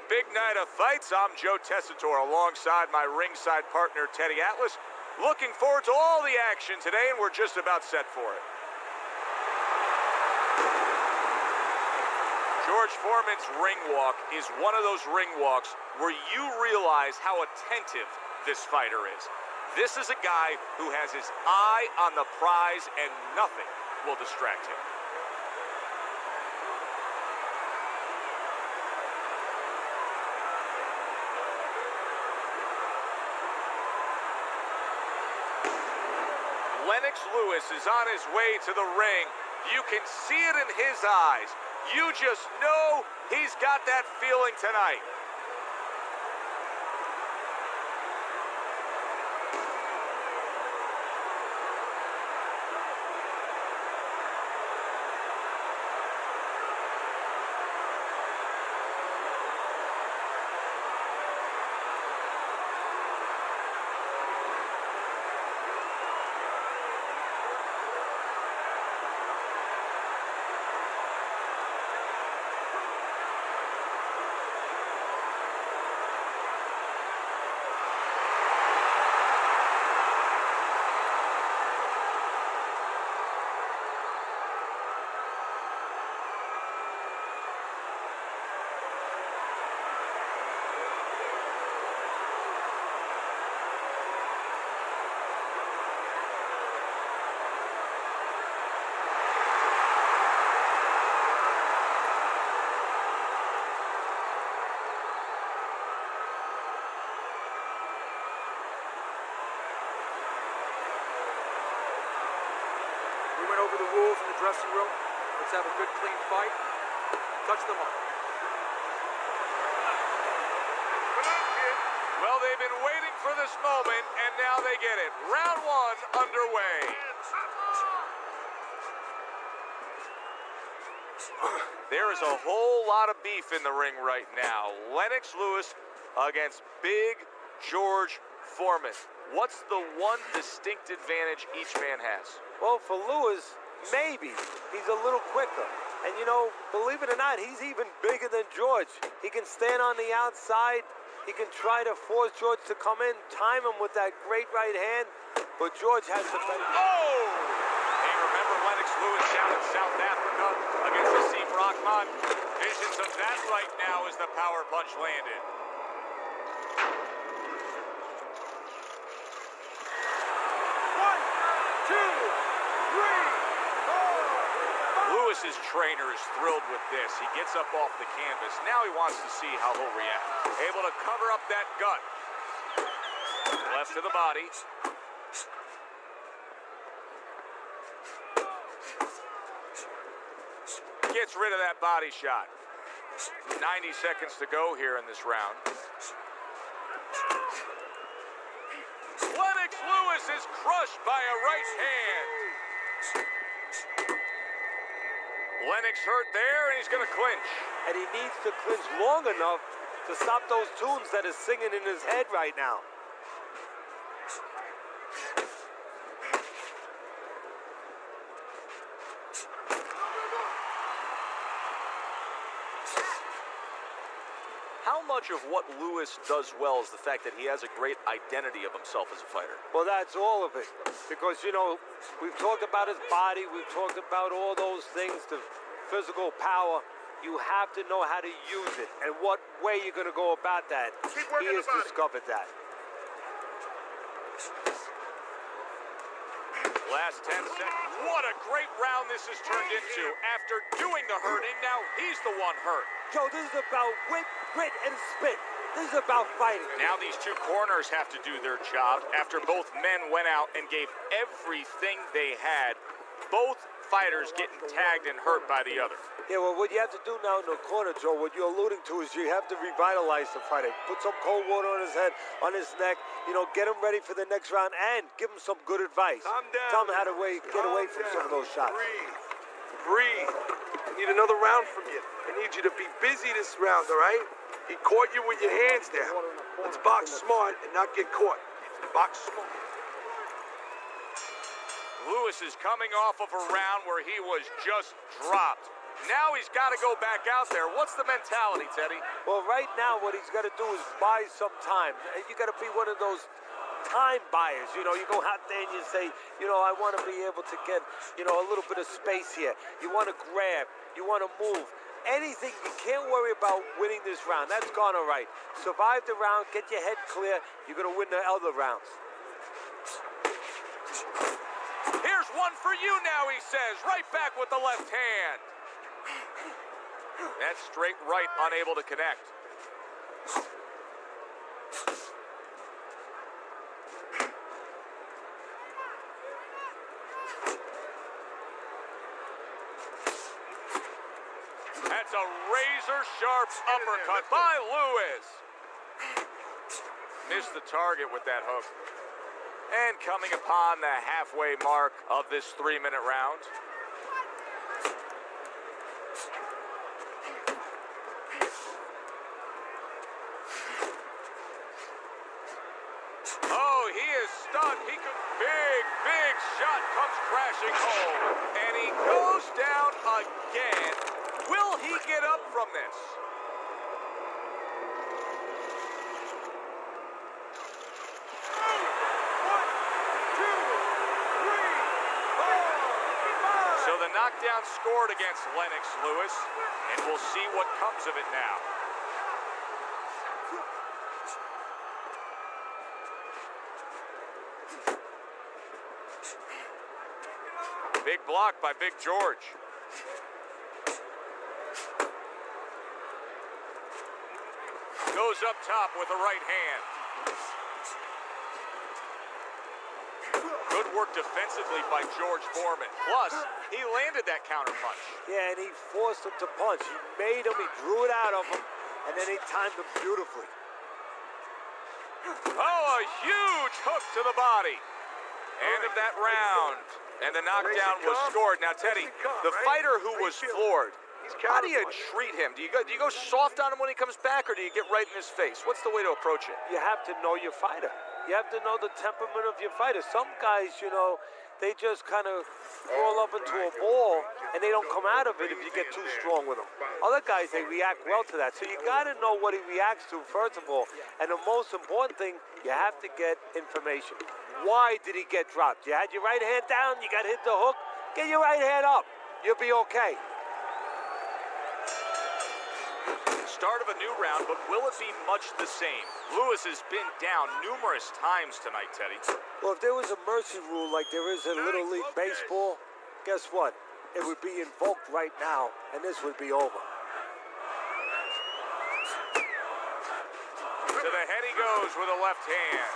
big night of fights. I'm Joe Tessitore alongside my ringside partner, Teddy Atlas. Looking forward to all the action today, and we're just about set for it. George Foreman's ring walk is one of those ring walks where you realize how attentive this fighter is. This is a guy who has his eye on the prize and nothing will distract him. Lennox Lewis is on his way to the ring. You can see it in his eyes. You just know he's got that feeling tonight. Over the rules in the dressing room. Let's have a good, clean fight. Touch them up. Well, they've been waiting for this moment, and now they get it. Round one underway. There is a whole lot of beef in the ring right now. Lennox Lewis against Big George Foreman. What's the one distinct advantage each man has? Well, for Lewis, maybe. He's a little quicker. And, you know, believe it or not, he's even bigger than George. He can stand on the outside. He can try to force George to come in, time him with that great right hand. But George has the better... Oh! Hey, remember Lennox Lewis down in South Africa against Asim Rahman? Visions of that right now as the power punch landed. Lewis's trainer is thrilled with this. He gets up off the canvas. Now he wants to see how he'll react. Able to cover up that gut. Left to the body. Gets rid of that body shot. 90 seconds to go here in this round. Lennox Lewis is crushed by a right hand. Lennox hurt there, and he's going to clinch. And he needs to clinch long enough to stop those tunes that are singing in his head right now. How much of what Lewis does well is the fact that he has a great identity of himself as a fighter? Well, that's all of it. Because, you know, we've talked about his body. We've talked about all those things, the physical power. You have to know how to use it and what way you're going to go about that. He has discovered that. Last 10 seconds. What a great round this has turned into. After doing the hurting, now he's the one hurt. Joe, this is about wit, grit, and spit. This is about fighting. Now these two corners have to do their job after both men went out and gave everything they had. Both fighters getting tagged and hurt by the other. Yeah, well, what you have to do now in the corner, Joe, what you're alluding to is you have to revitalize the fighter. Put some cold water on his head, on his neck, you know, get him ready for the next round and give him some good advice. Calm down. Tell him how to get away from some of those shots. Breathe. I need another round from you. I need you to be busy this round, all right? He caught you with your hands down. Let's box smart and not get caught. Box smart. Lewis is coming off of a round where he was just dropped. Now he's got to go back out there. What's the mentality, Teddy? Well, right now what he's got to do is buy some time. And you got to be one of those time buyers. You know, you go out there and you say, you know, I want to be able to get, you know, a little bit of space here. You want to grab. You want to move. Anything, you can't worry about winning this round. That's gone all right. Survive the round, get your head clear. You're going to win the other rounds. Here's one for you now, he says. Right back with the left hand. That straight right unable to connect. That's a razor-sharp uppercut by Lewis. Missed the target with that hook. And coming upon the halfway mark of this 3-minute round. Oh, he is stunned. Big shot comes crashing home. And he goes down again. Will he get up from this? So the knockdown scored against Lennox Lewis, and we'll see what comes of it now. Big block by Big George. Goes up top with the right hand. Good work defensively by George Foreman. Plus, he landed that counter punch. Yeah, and he forced him to punch. He made him, he drew it out of him, and then he timed him beautifully. Oh, a huge hook to the body. End of that round. And the knockdown was scored. Now, Teddy, the fighter who was floored, how do you treat him? Do you go soft on him when he comes back, or do you get right in his face? What's the way to approach it? You have to know your fighter. You have to know the temperament of your fighter. Some guys, you know, they just kind of roll up into a ball and they don't come out of it if you get too strong with them. Other guys, they react well to that. So you got to know what he reacts to, first of all. And the most important thing, you have to get information. Why did he get dropped? You had your right hand down, you got hit the hook, get your right hand up. You'll be okay. Start of a new round, but will it be much the same? Lewis has been down numerous times tonight, Teddy. Well, if there was a mercy rule like there is in Little League Baseball, guess what? It would be invoked right now, and this would be over. To the head he goes with a left hand.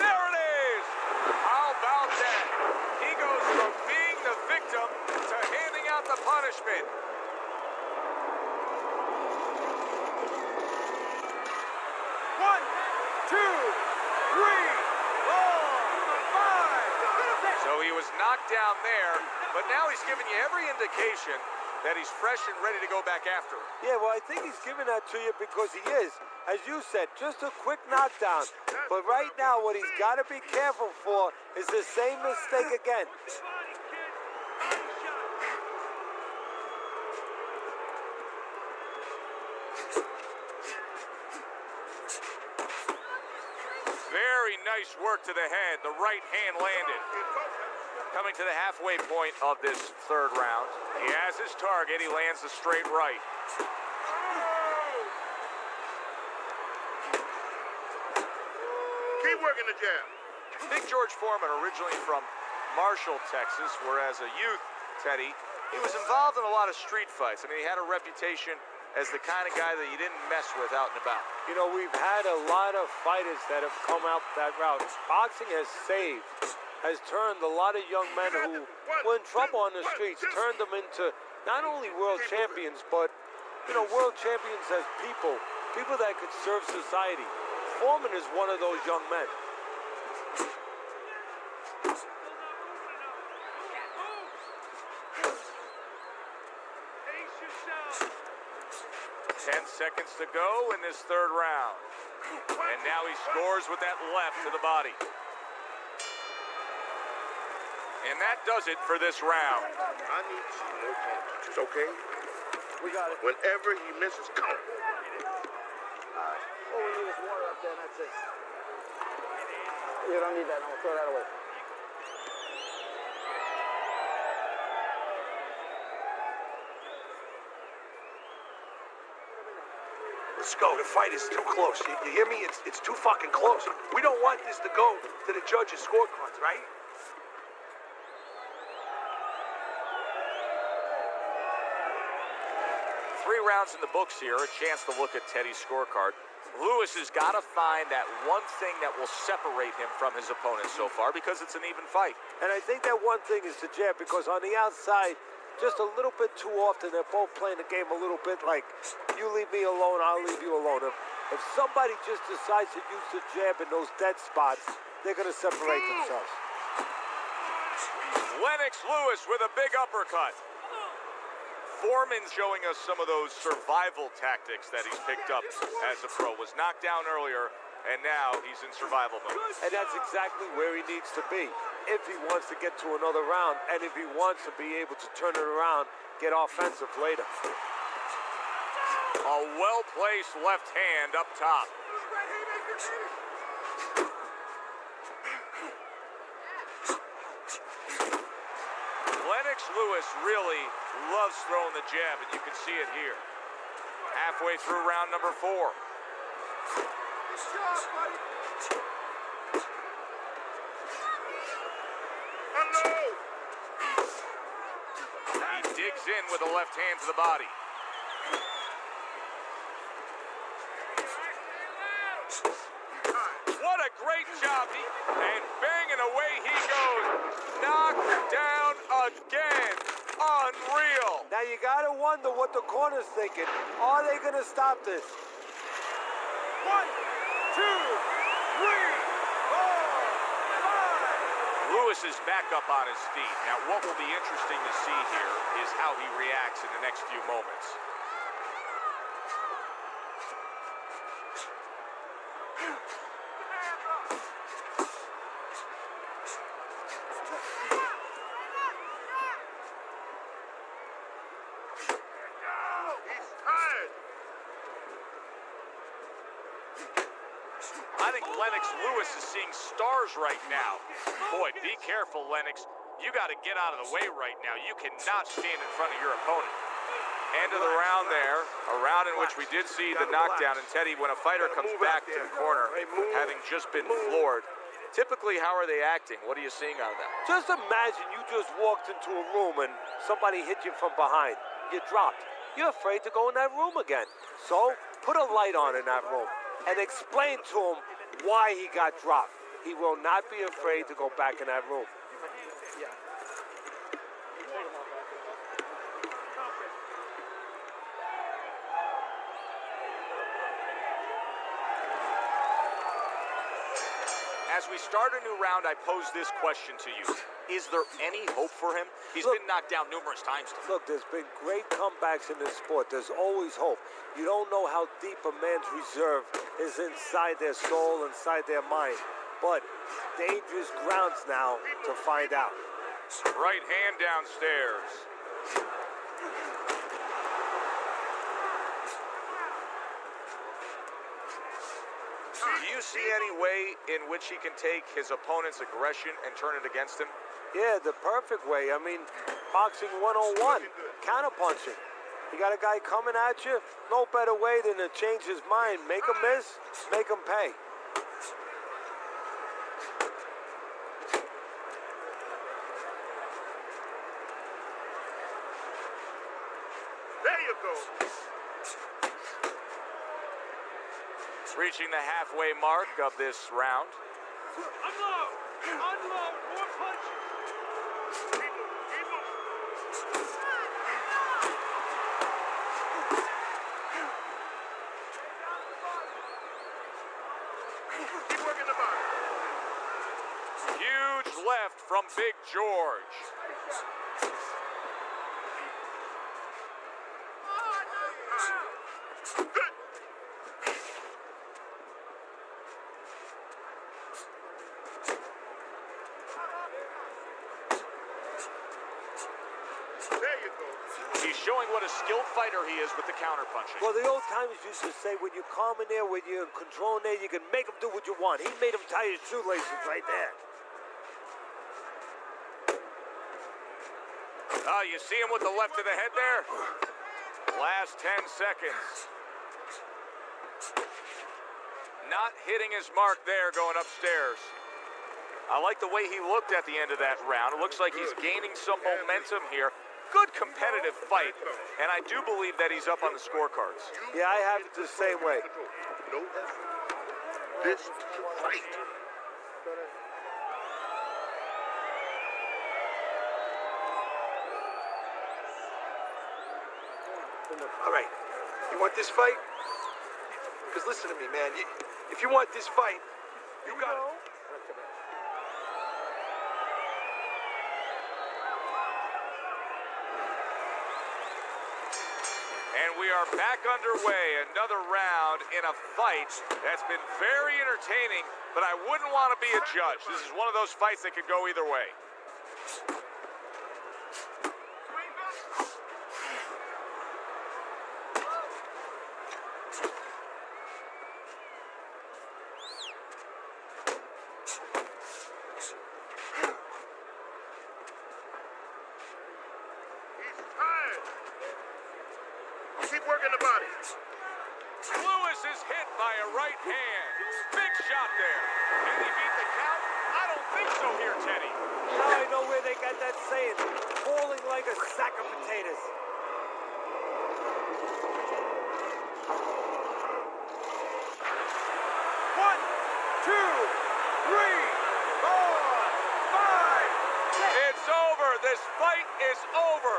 There it is! How about that? He goes from being the victim to handing out the punishment. One, two, three, four, five. So he was knocked down there, but now he's giving you every indication that he's fresh and ready to go back after it. Yeah, well, I think he's giving that to you because he is, as you said, just a quick knockdown. But right now, what he's got to be careful for is the same mistake again. Very nice work to the head. The right hand landed. Coming to the halfway point of this third round. He has his target. He lands the straight right. Keep working the jab. Big George Foreman, originally from Marshall, Texas, where as a youth, Teddy, he was involved in a lot of street fights. I mean, he had a reputation as the kind of guy that you didn't mess with out and about. You know, we've had a lot of fighters that have come out that route. Boxing has turned a lot of young men who were in trouble on the streets, turned them into not only world champions, but, you know, world champions as people that could serve society. Foreman is one of those young men. 10 seconds to go in this third round. And now he scores with that left to the body. And that does it for this round. I need to see more punches, okay? We got it. Whenever he misses, come on. All we need is water up there, and that's it. You don't need that, no. Throw that away. Let's go. The fight is too close. You hear me? It's too fucking close. We don't want this to go to the judges' scorecards, right? Three rounds in the books here, a chance to look at Teddy's scorecard. Lewis has got to find that one thing that will separate him from his opponent so far because it's an even fight. And I think that one thing is the jab, because on the outside, just a little bit too often, they're both playing the game a little bit like, you leave me alone, I'll leave you alone. If somebody just decides to use the jab in those dead spots, they're going to separate themselves. Lennox Lewis with a big uppercut. Foreman's showing us some of those survival tactics that he's picked up as a pro. Was knocked down earlier, and now he's in survival mode. And that's exactly where he needs to be if he wants to get to another round, and if he wants to be able to turn it around, get offensive later. A well-placed left hand up top. Lennox Lewis really loves throwing the jab, and you can see it here. Halfway through round number 4. He digs in with a left hand to the body. What a great job. And banging away he goes. Knocked down again. Unreal. Now you gotta wonder what the corner's thinking. Are they gonna stop this? 1, 2, 3, 4, 5. Lewis is back up on his feet. Now what will be interesting to see here is how he reacts in the next few moments. I think Lennox Lewis is seeing stars right now. Boy, be careful, Lennox. You got to get out of the way right now. You cannot stand in front of your opponent. End of the round there, a round in which we did see the knockdown. And Teddy, when a fighter comes back to the corner, having just been floored, typically how are they acting? What are you seeing out of them? Just imagine you just walked into a room and somebody hit you from behind. You dropped. You're afraid to go in that room again. So put a light on in that room and explain to him why he got dropped. He will not be afraid to go back in that room. As we start a new round, I pose this question to you. Is there any hope for him? He's been knocked down numerous times. Look, there's been great comebacks in this sport. There's always hope. You don't know how deep a man's reserve is inside their soul, inside their mind. But dangerous grounds now to find out. Right hand downstairs. Do you see any way in which he can take his opponent's aggression and turn it against him? Yeah, the perfect way. I mean, boxing 101, counterpunching. You got a guy coming at you, no better way than to change his mind. Make him miss, make him pay. There you go. Reaching the halfway mark of this round. Unload! Unload! More punches! Keep him! Keep him! Keep working the body. Huge left from Big George. you go. He's showing what a skilled fighter he is with the counterpunching. Well, the old timers used to say when you calm in there, when you're in control in there, you can make him do what you want. He made him tie his shoelaces right there. Oh, you see him with the left of the head there? Last 10 seconds. Not hitting his mark there going upstairs. I like the way he looked at the end of that round. It looks like he's gaining some momentum here. Good competitive fight, and I do believe that he's up on the scorecards. Yeah, I have it the same way. No. This is a fight. All right. You want this fight? Because listen to me, man. If you want this fight, you got to... And we are back underway. Another round in a fight that's been very entertaining, but I wouldn't want to be a judge. This is one of those fights that could go either way. He's tired. Keep working the body. Lewis is hit by a right hand. Big shot there. Can he beat the count? I don't think so here, Teddy. Now I know where they got that saying, falling like a sack of potatoes. One, two, three, four, five. It's over. This fight is over.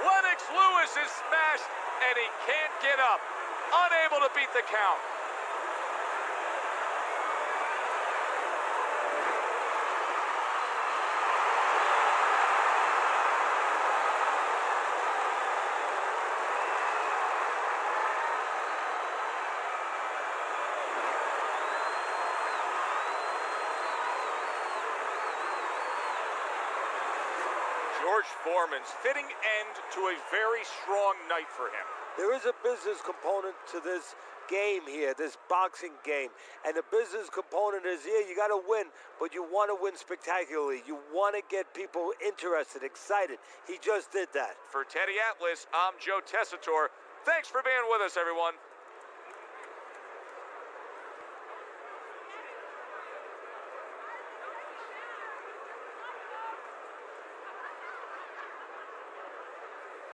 Lennox Lewis is smashed, and he can't get up. Unable to beat the count. George Foreman's fitting end to a very strong night for him. There is a business component to this game here, this boxing game. And the business component is, yeah, you got to win, but you want to win spectacularly. You want to get people interested, excited. He just did that. For Teddy Atlas, I'm Joe Tessitore. Thanks for being with us, everyone.